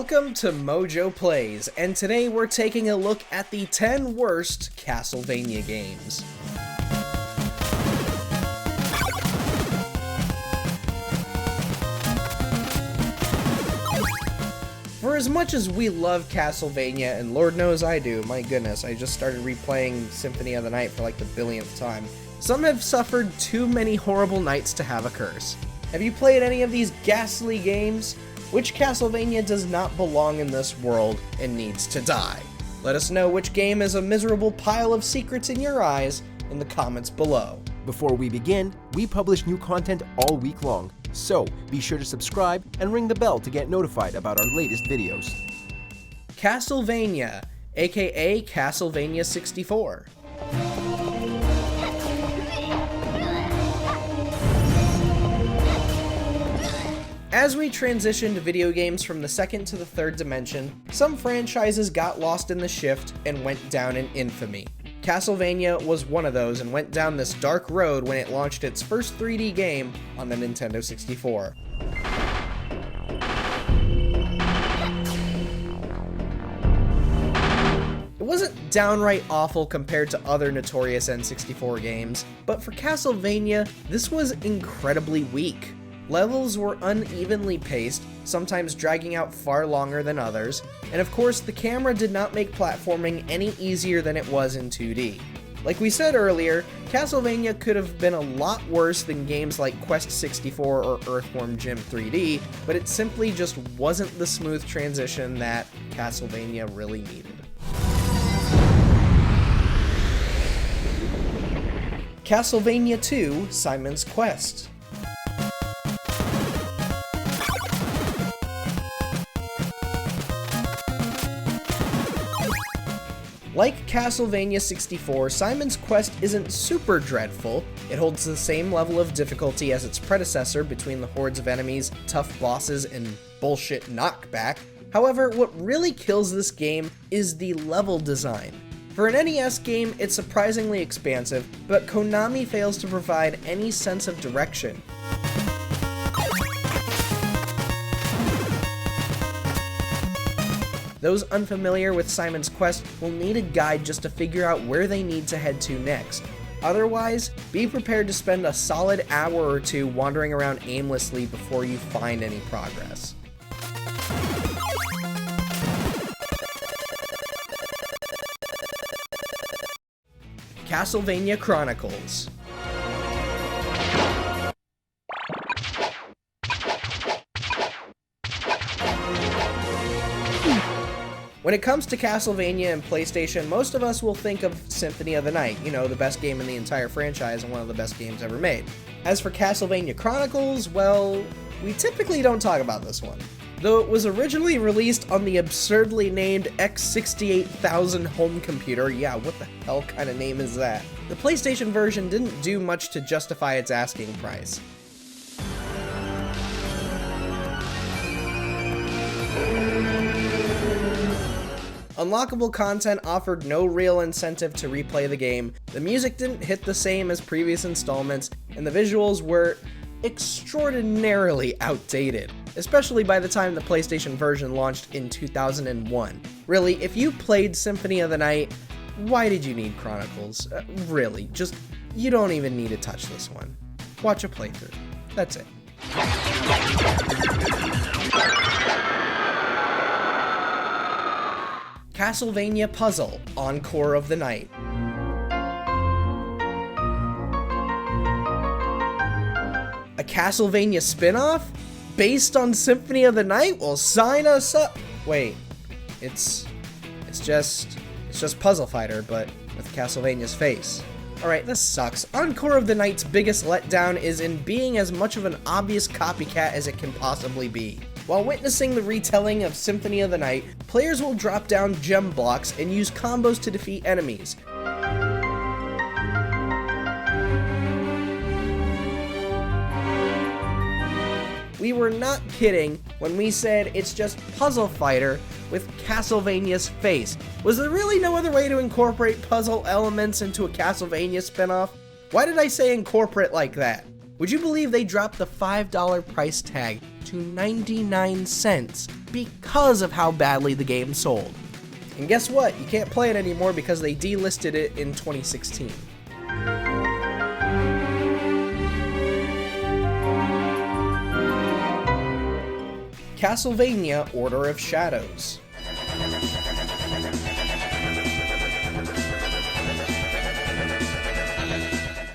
Welcome to MojoPlays, and today we're taking a look at the 10 worst Castlevania games. For as much as we love Castlevania, and Lord knows I do, my goodness, I just started replaying Symphony of the Night for like the billionth time, some have suffered too many horrible nights to have a curse. Have you played any of these ghastly games? Which Castlevania does not belong in this world and needs to die? Let us know which game is a miserable pile of secrets in your eyes in the comments below. Before we begin, we publish new content all week long, so be sure to subscribe and ring the bell to get notified about our latest videos. Castlevania, aka Castlevania 64. As we transitioned video games from the second to the third dimension, some franchises got lost in the shift and went down in infamy. Castlevania was one of those and went down this dark road when it launched its first 3D game on the Nintendo 64. It wasn't downright awful compared to other notorious N64 games, but for Castlevania, this was incredibly weak. Levels were unevenly paced, sometimes dragging out far longer than others, and of course the camera did not make platforming any easier than it was in 2D. Like we said earlier, Castlevania could have been a lot worse than games like Quest 64 or Earthworm Jim 3D, but it simply just wasn't the smooth transition that Castlevania really needed. Castlevania II: Simon's Quest. Like Castlevania 64, Simon's Quest isn't super dreadful. It holds the same level of difficulty as its predecessor between the hordes of enemies, tough bosses, and bullshit knockback. However, what really kills this game is the level design. For an NES game, it's surprisingly expansive, but Konami fails to provide any sense of direction. Those unfamiliar with Simon's Quest will need a guide just to figure out where they need to head to next. Otherwise, be prepared to spend a solid hour or two wandering around aimlessly before you find any progress. Castlevania Chronicles. When it comes to Castlevania and PlayStation, most of us will think of Symphony of the Night, you know, the best game in the entire franchise and one of the best games ever made. As for Castlevania Chronicles, well, we typically don't talk about this one. Though it was originally released on the absurdly named X68000 home computer, yeah, what the hell kind of name is that? The PlayStation version didn't do much to justify its asking price. Unlockable content offered no real incentive to replay the game, the music didn't hit the same as previous installments, and the visuals were extraordinarily outdated, especially by the time the PlayStation version launched in 2001. Really, if you played Symphony of the Night, why did you need Chronicles? Really, you don't even need to touch this one. Watch a playthrough. That's it. Castlevania Puzzle: Encore of the Night. A Castlevania spin-off? Based on Symphony of the Night? Well, sign us up! Wait, it's just Puzzle Fighter, but with Castlevania's face. Alright, this sucks. Encore of the Night's biggest letdown is in being as much of an obvious copycat as it can possibly be. While witnessing the retelling of Symphony of the Night, players will drop down gem blocks and use combos to defeat enemies. We were not kidding when we said it's just Puzzle Fighter with Castlevania's face. Was there really no other way to incorporate puzzle elements into a Castlevania spinoff? Why did I say incorporate like that? Would you believe they dropped the $5 price tag to 99 cents because of how badly the game sold. And guess what? You can't play it anymore because they delisted it in 2016. Castlevania Order of Shadows.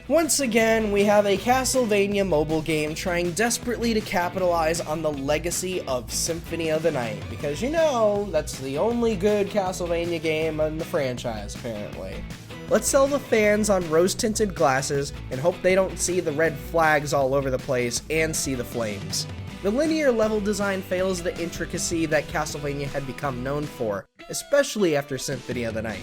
Once again, we have a Castlevania mobile game trying desperately to capitalize on the legacy of Symphony of the Night, because you know, that's the only good Castlevania game in the franchise, apparently. Let's sell the fans on rose-tinted glasses and hope they don't see the red flags all over the place and see the flames. The linear level design fails the intricacy that Castlevania had become known for, especially after Symphony of the Night.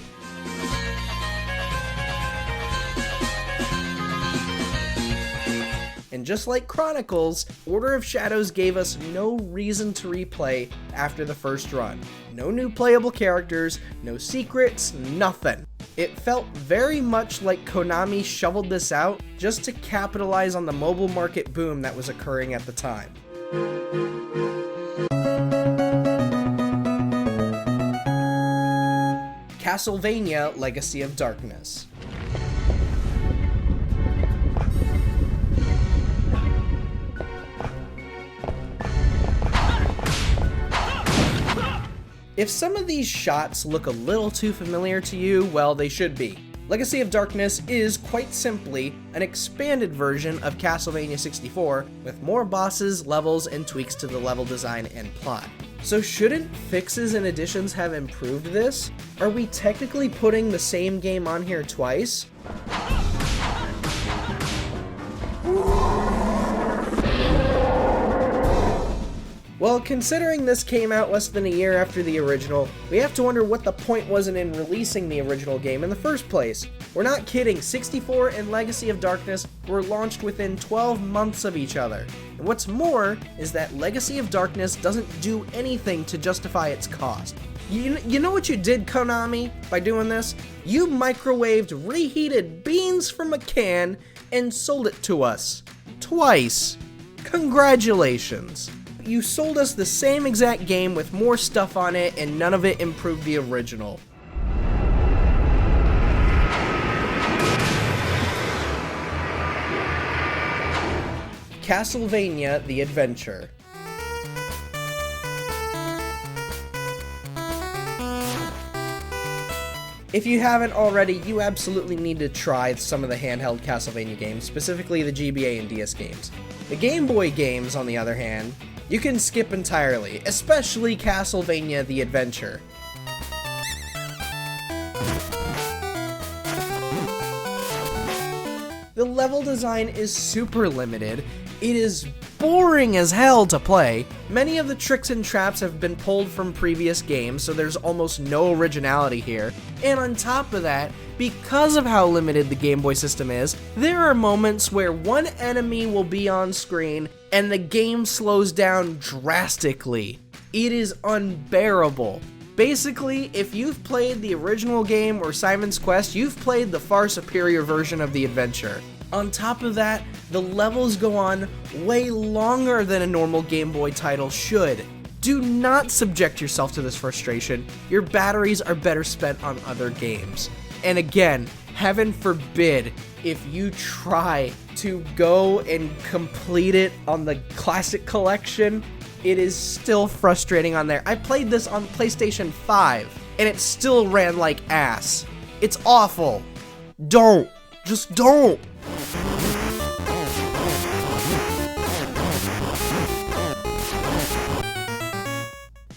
And just like Chronicles, Order of Shadows gave us no reason to replay after the first run. No new playable characters, no secrets, nothing. It felt very much like Konami shoveled this out just to capitalize on the mobile market boom that was occurring at the time. Castlevania Legacy of Darkness. If some of these shots look a little too familiar to you, well, they should be. Legacy of Darkness is, quite simply, an expanded version of Castlevania 64 with more bosses, levels, and tweaks to the level design and plot. So shouldn't fixes and additions have improved this? Are we technically putting the same game on here twice? Well, considering this came out less than a year after the original, we have to wonder what the point was in releasing the original game in the first place. We're not kidding, 64 and Legacy of Darkness were launched within 12 months of each other. And what's more is that Legacy of Darkness doesn't do anything to justify its cost. You know what you did, Konami, by doing this? You microwaved reheated beans from a can and sold it to us. Twice. Congratulations. You sold us the same exact game with more stuff on it, and none of it improved the original. Castlevania: The Adventure. If you haven't already, you absolutely need to try some of the handheld Castlevania games, specifically the GBA and DS games. The Game Boy games, on the other hand, you can skip entirely, especially Castlevania: The Adventure. The level design is super limited, it is boring as hell to play, many of the tricks and traps have been pulled from previous games, so there's almost no originality here, and on top of that, because of how limited the Game Boy system is, there are moments where one enemy will be on screen and the game slows down drastically. It is unbearable. Basically, if you've played the original game or Simon's Quest, you've played the far superior version of the adventure. On top of that, the levels go on way longer than a normal Game Boy title should. Do not subject yourself to this frustration. Your batteries are better spent on other games. And again, heaven forbid if you try to go and complete it on the Classic Collection, it is still frustrating on there. I played this on PlayStation 5, and it still ran like ass. It's awful. Don't. Just don't.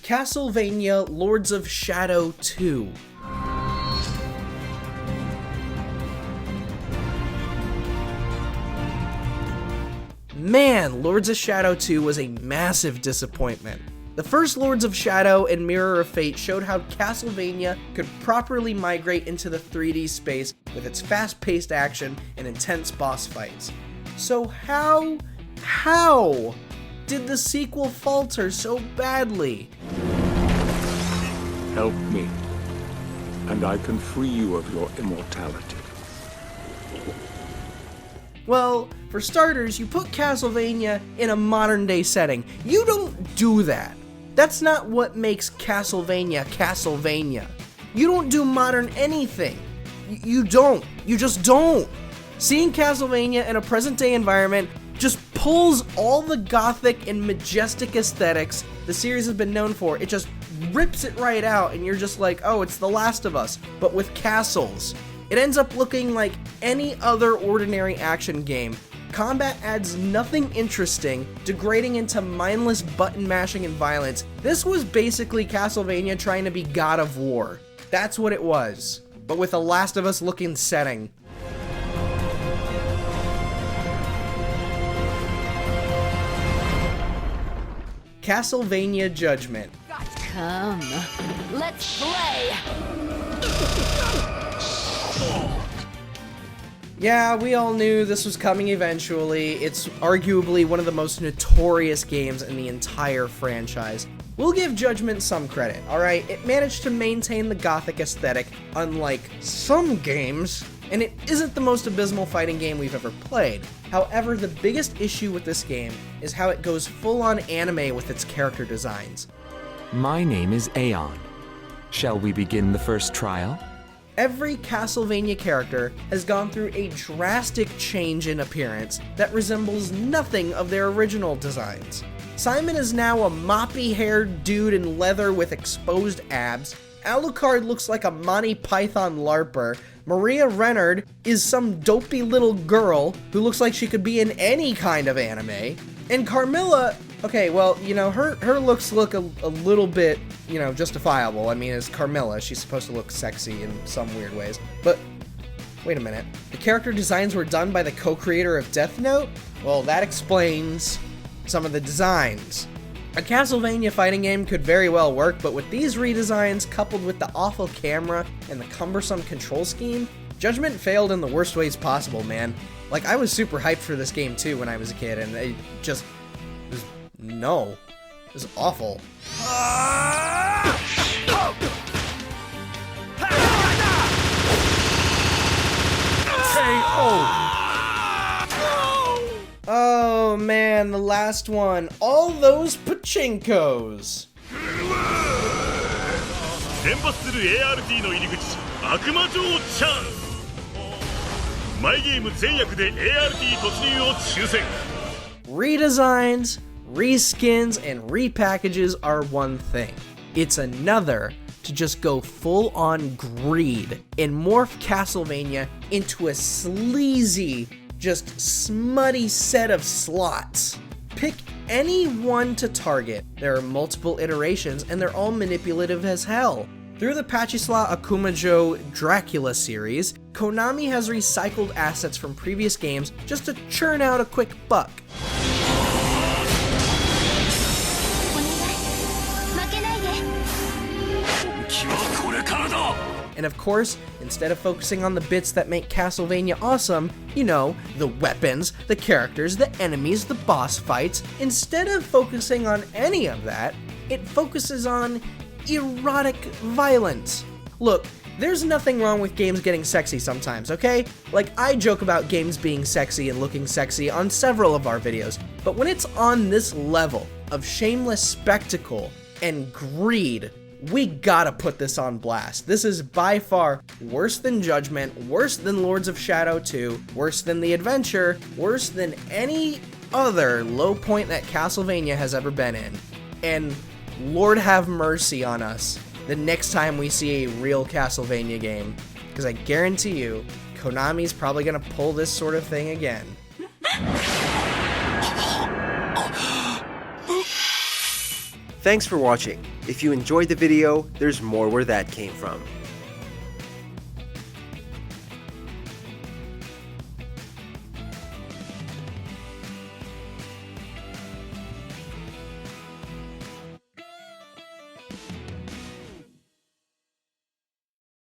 Castlevania Lords of Shadow 2. Man, Lords of Shadow 2 was a massive disappointment. The first Lords of Shadow and Mirror of Fate showed how Castlevania could properly migrate into the 3D space with its fast-paced action and intense boss fights. So how did the sequel falter so badly? Help me, and I can free you of your immortality. Well, for starters, you put Castlevania in a modern day setting. You don't do that. That's not what makes Castlevania Castlevania. You don't do modern anything. You don't. You just don't. Seeing Castlevania in a present day environment just pulls all the gothic and majestic aesthetics the series has been known for. It just rips it right out, and you're just like, oh, it's The Last of Us, but with castles. It ends up looking like any other ordinary action game. Combat adds nothing interesting, degrading into mindless button mashing and violence. This was basically Castlevania trying to be God of War. That's what it was, but with a Last of Us looking setting. Castlevania Judgment. Come, let's play! Yeah, we all knew this was coming eventually. It's arguably one of the most notorious games in the entire franchise. We'll give Judgment some credit, alright? It managed to maintain the gothic aesthetic, unlike some games, and it isn't the most abysmal fighting game we've ever played. However, the biggest issue with this game is how it goes full-on anime with its character designs. My name is Aeon. Shall we begin the first trial? Every Castlevania character has gone through a drastic change in appearance that resembles nothing of their original designs. Simon is now a moppy-haired dude in leather with exposed abs. Alucard looks like a Monty Python LARPer. Maria Renard is some dopey little girl who looks like she could be in any kind of anime. And Carmilla, okay, well, you know, her looks look a little bit, you know, justifiable. I mean, as Carmilla, she's supposed to look sexy in some weird ways. But, wait a minute. The character designs were done by the co-creator of Death Note? Well, that explains some of the designs. A Castlevania fighting game could very well work, but with these redesigns, coupled with the awful camera and the cumbersome control scheme, Judgment failed in the worst ways possible, man. Like, I was super hyped for this game too when I was a kid, and it just was, no. It was awful. Oh man, the last one. All those pachinkos. 連発する ART の入り口悪魔城チャンスマイゲーム全役で ART 突入を抽選 Redesigns, reskins, and repackages are one thing. It's another to just go full-on greed and morph Castlevania into a sleazy, just smutty set of slots. Pick any one to target. There are multiple iterations, and they're all manipulative as hell. Through the Pachisla Akumajo Dracula series, Konami has recycled assets from previous games just to churn out a quick buck. And of course, instead of focusing on the bits that make Castlevania awesome, you know, the weapons, the characters, the enemies, the boss fights, instead of focusing on any of that, it focuses on erotic violence. Look, there's nothing wrong with games getting sexy sometimes, okay? Like, I joke about games being sexy and looking sexy on several of our videos, but when it's on this level of shameless spectacle and greed, we gotta put this on blast. This is by far worse than Judgment, worse than Lords of Shadow 2, worse than The Adventure, worse than any other low point that Castlevania has ever been in. And Lord have mercy on us the next time we see a real Castlevania game, because I guarantee you, Konami's probably gonna pull this sort of thing again. Thanks for watching. If you enjoyed the video, there's more where that came from.